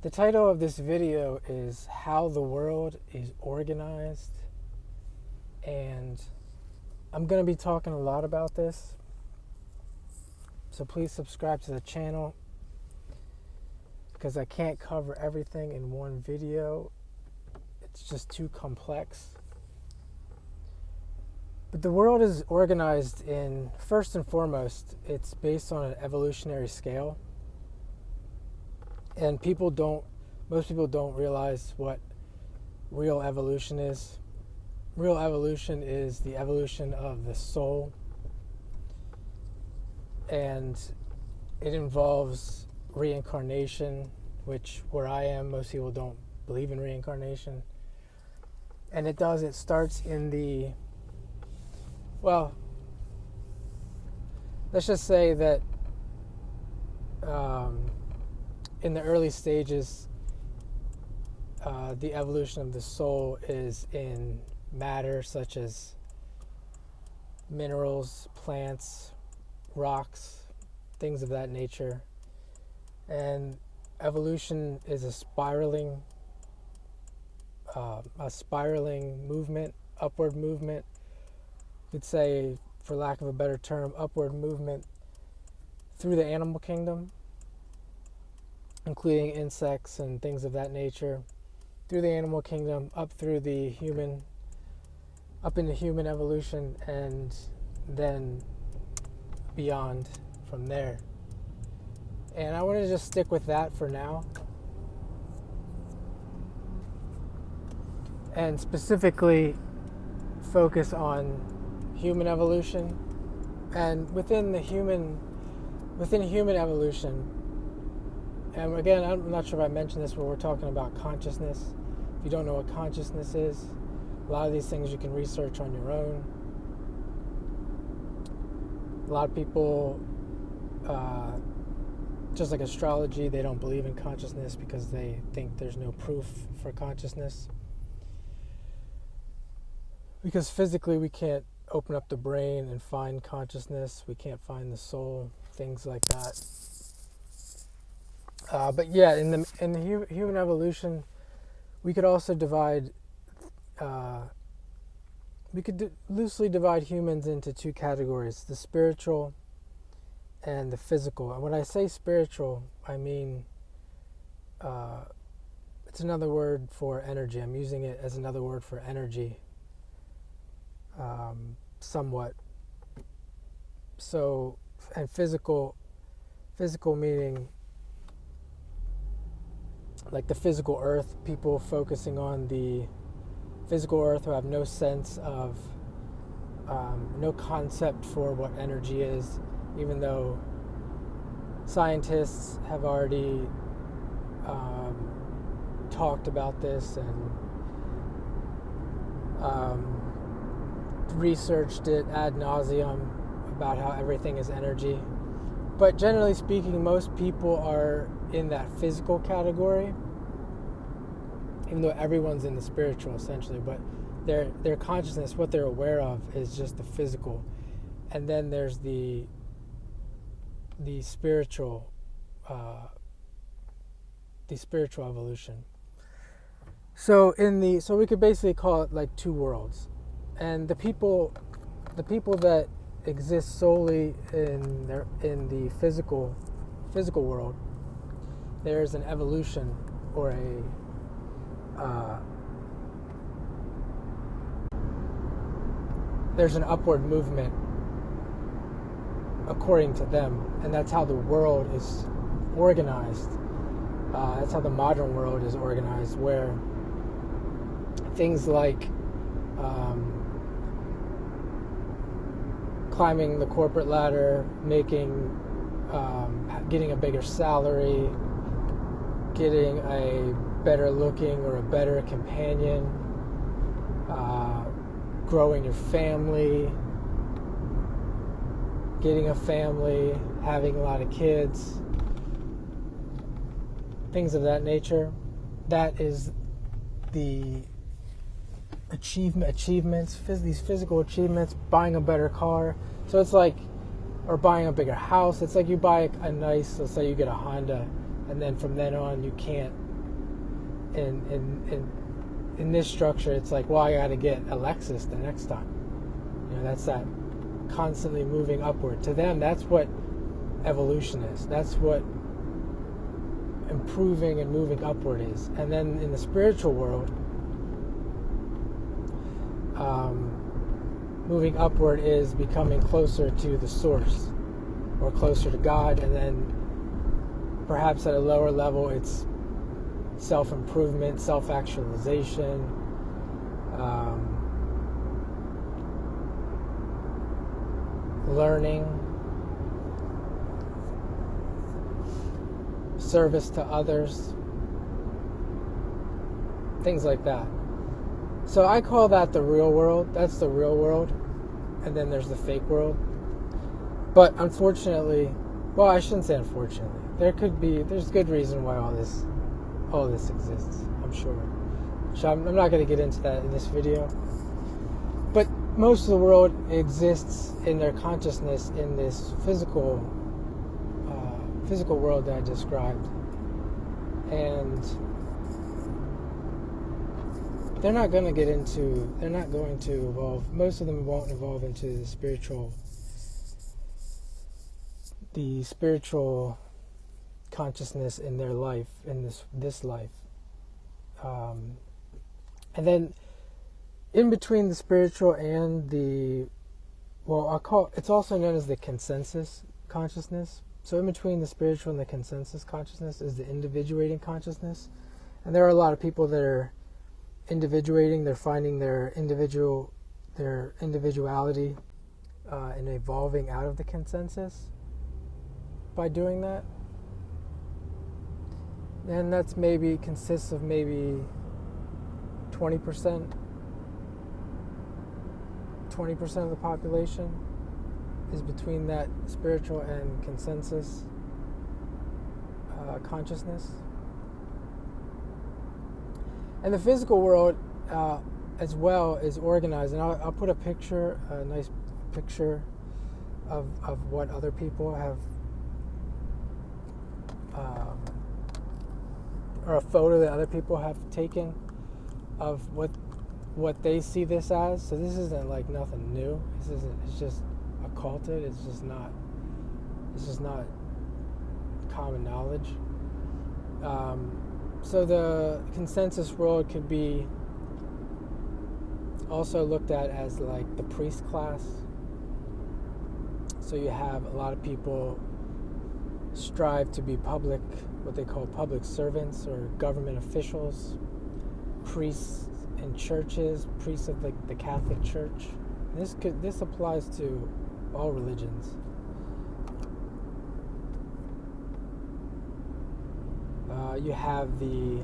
The title of this video is How the World is Organized, and I'm going to be talking a lot about this, so please subscribe to the channel because I can't cover everything in one video. It's just too complex. But the world is organized in, first and foremost, it's based on an evolutionary scale. And most people don't realize what real evolution is. Real evolution is the evolution of the soul. And it involves reincarnation, which where I am, most people don't believe in reincarnation. And it starts in let's just say that in the early stages, the evolution of the soul is in matter such as minerals, plants, rocks, things of that nature. And evolution is a spiraling movement, upward movement. You could say, for lack of a better term, upward movement through the animal kingdom, including insects and things of that nature, through the animal kingdom, up through the human, up into human evolution, and then beyond from there. And I want to just stick with that for now, and specifically focus on human evolution. And within human evolution, and again, I'm not sure if I mentioned this, but we're talking about consciousness. If you don't know what consciousness is, a lot of these things you can research on your own. A lot of people, just like astrology, they don't believe in consciousness because they think there's no proof for consciousness. Because physically we can't open up the brain and find consciousness. We can't find the soul, things like that. But yeah, in the human evolution, we could also loosely divide humans into two categories: the spiritual and the physical. And when I say spiritual, I mean it's another word for energy. I'm using it as another word for energy, somewhat. So, and physical meaning like the physical earth, people focusing on the physical earth who have no sense of, no concept for what energy is, even though scientists have already talked about this and researched it ad nauseum about how everything is energy. But generally speaking, most people are in that physical category, even though everyone's in the spiritual essentially. But their consciousness, what they're aware of, is just the physical. And then there's the spiritual evolution. So we could basically call it like two worlds. And the people that exist solely in the physical world, there's an evolution or there's an upward movement according to them, and that's how the world is organized. That's how the modern world is organized, where things like climbing the corporate ladder, getting a bigger salary, getting a better looking or a better companion, growing your family, getting a family, having a lot of kids, things of that nature. That is the achievements, these physical achievements, buying a better car. So it's like, or buying a bigger house. It's like you buy a nice, let's say you get a Honda, and then from then on you can't in this structure, it's like, well, I got to get a Lexus the next time. That's that constantly moving upward. To them, that's what evolution is. That's what improving and moving upward is. And then in the spiritual world, moving upward is becoming closer to the source or closer to God, and then perhaps at a lower level it's self-improvement, self-actualization, learning, service to others, things like that. So I call that the real world. That's the real world. And then there's the fake world. But unfortunately, well, I shouldn't say unfortunately. There's good reason why all this exists, I'm sure. So I'm not going to get into that in this video. But most of the world exists in their consciousness in this physical world that I described. And they're not going to evolve. Most of them won't evolve into the spiritual consciousness in their life, in this life. And then in between the spiritual and it's also known as the consensus consciousness. So in between the spiritual and the consensus consciousness is the individuating consciousness. And there are a lot of people that are individuating. They're finding their individuality and evolving out of the consensus by doing that. And that's consists of maybe 20% of the population is between that spiritual and consensus consciousness. And the physical world as well is organized. And I'll put a nice picture of what other people have, or a photo that other people have taken of what they see this as. So this isn't like nothing new. It's just occulted. It's just not common knowledge. So the consensus world could be also looked at as like the priest class. So you have a lot of people strive to be what they call public servants or government officials, priests in churches, priests of the Catholic Church. This applies to all religions. You have the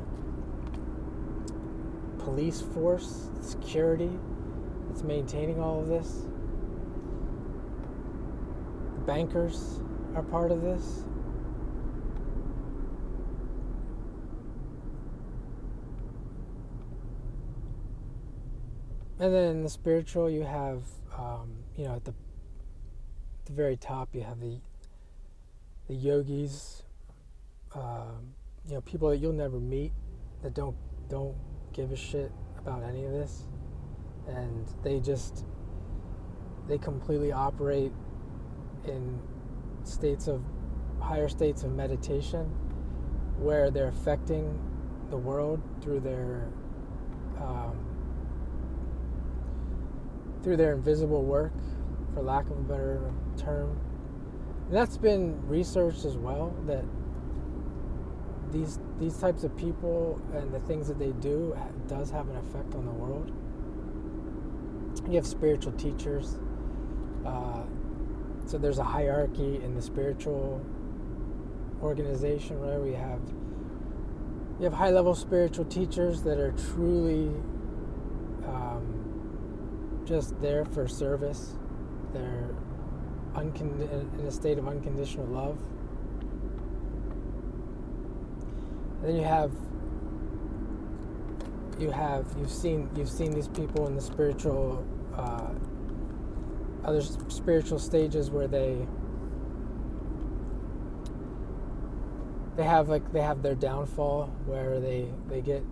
police force, security, that's maintaining all of this. Bankers are part of this. And then in the spiritual, you have, at the very top, you have the yogis, people that you'll never meet, that don't give a shit about any of this, and they completely operate in higher states of meditation, where they're affecting the world through their invisible work, for lack of a better term. And that's been researched as well, that these types of people and the things that they do does have an effect on the world. You have spiritual teachers. So there's a hierarchy in the spiritual organization, right? You have high-level spiritual teachers that are truly just there for service. They're in a state of unconditional love. And then you've seen these people in the spiritual other spiritual stages where they have their downfall where they get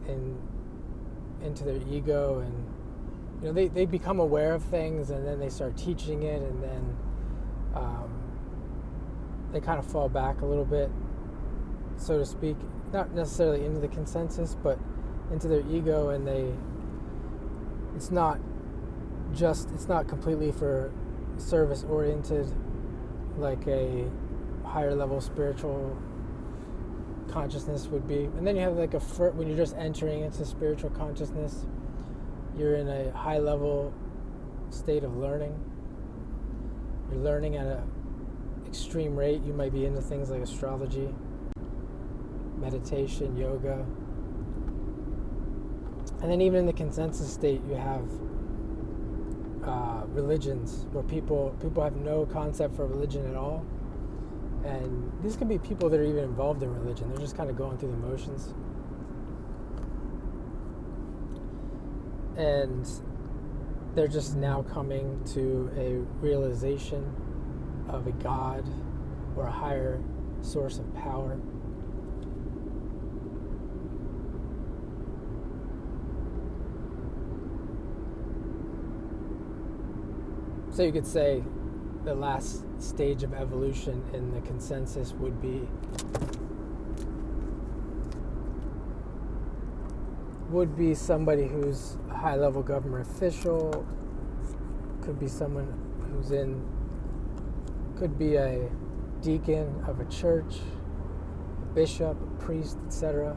into their ego, and they become aware of things, and then they start teaching it, and then they kind of fall back a little bit, so to speak, not necessarily into the consensus, but into their ego, and it's not completely for service oriented like a higher level spiritual consciousness would be. And then you have like when you're just entering into spiritual consciousness, you're in a high level state of learning. You're learning at an extreme rate. You might be into things like astrology, meditation, yoga. And then even in the consensus state, you have religions where people have no concept for religion at all. And these could be people that are even involved in religion. They're just kind of going through the motions. And they're just now coming to a realization of a God or a higher source of power. So you could say the last stage of evolution in the consensus would be somebody who's a high-level government official, could be someone could be a deacon of a church, a bishop, a priest, etc.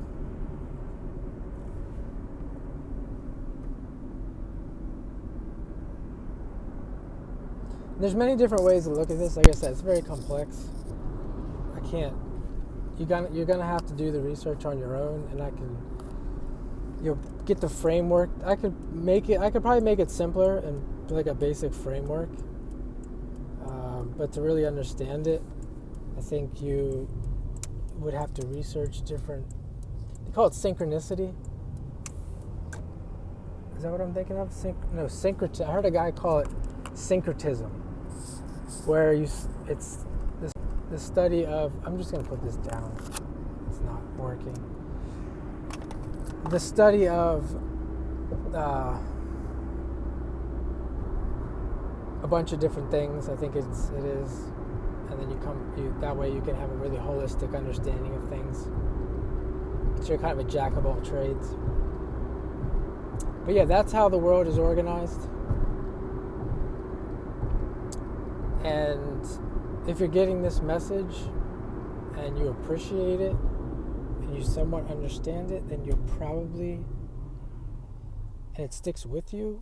There's many different ways to look at this. Like I said, it's very complex. You're gonna have to do the research on your own, and you'll get the framework. I could probably make it simpler and do like a basic framework. But to really understand it, I think you would have to research different. They call it synchronicity. Is that what I'm thinking of? Syncretism. I heard a guy call it syncretism, where it's the study of. I'm just going to put this down. It's not working. The study of a bunch of different things. I think it is, and then that way you can have a really holistic understanding of things. So you're kind of a jack of all trades. But yeah, that's how the world is organized. And if you're getting this message and you appreciate it and you somewhat understand it, then you're probably, and it sticks with you,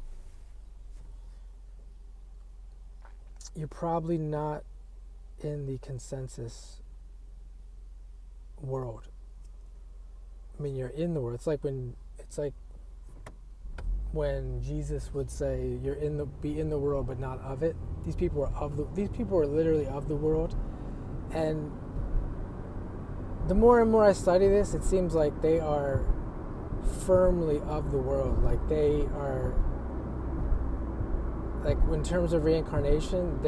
you're probably not in the consensus world. I mean, you're in the world. It's like when Jesus would say, be in the world but not of it. These people are literally of the world. And the more and more I study this, it seems like they are firmly of the world. Like they are, like in terms of reincarnation,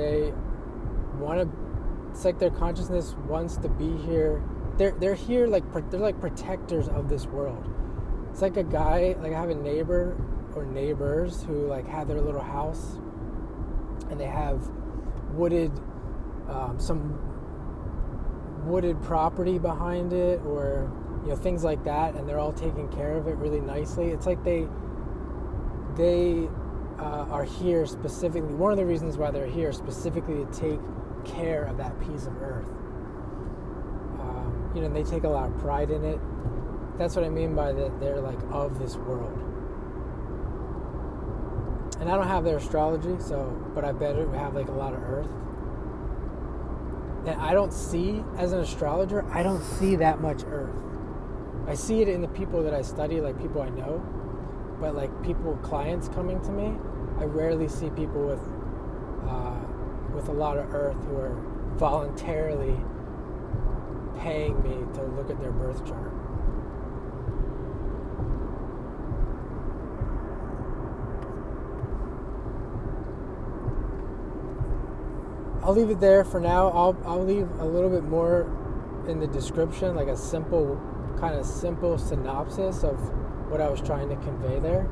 it's like their consciousness wants to be here. They're here they're like protectors of this world. It's like a guy, like I have a neighbor or neighbors who like have their little house and they have some wooded property behind it, or things like that, and they're all taking care of it really nicely. It's like they are here specifically. One of the reasons why they're here specifically to take care of that piece of earth. And they take a lot of pride in it. That's what I mean by that they're like of this world. And I don't have their astrology, but I bet it would have like a lot of earth. And I don't see, as an astrologer, I don't see that much earth. I see it in the people that I study, like people I know, but like clients coming to me, I rarely see people with a lot of earth who are voluntarily paying me to look at their birth chart. I'll leave it there for now. I'll leave a little bit more in the description, like a simple synopsis of what I was trying to convey there.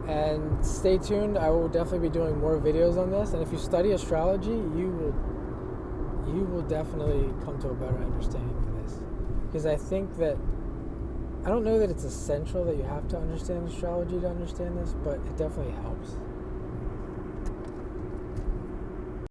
And stay tuned. I will definitely be doing more videos on this. And if you study astrology, you will definitely come to a better understanding of this. Because I think that, I don't know that it's essential that you have to understand astrology to understand this, but it definitely helps.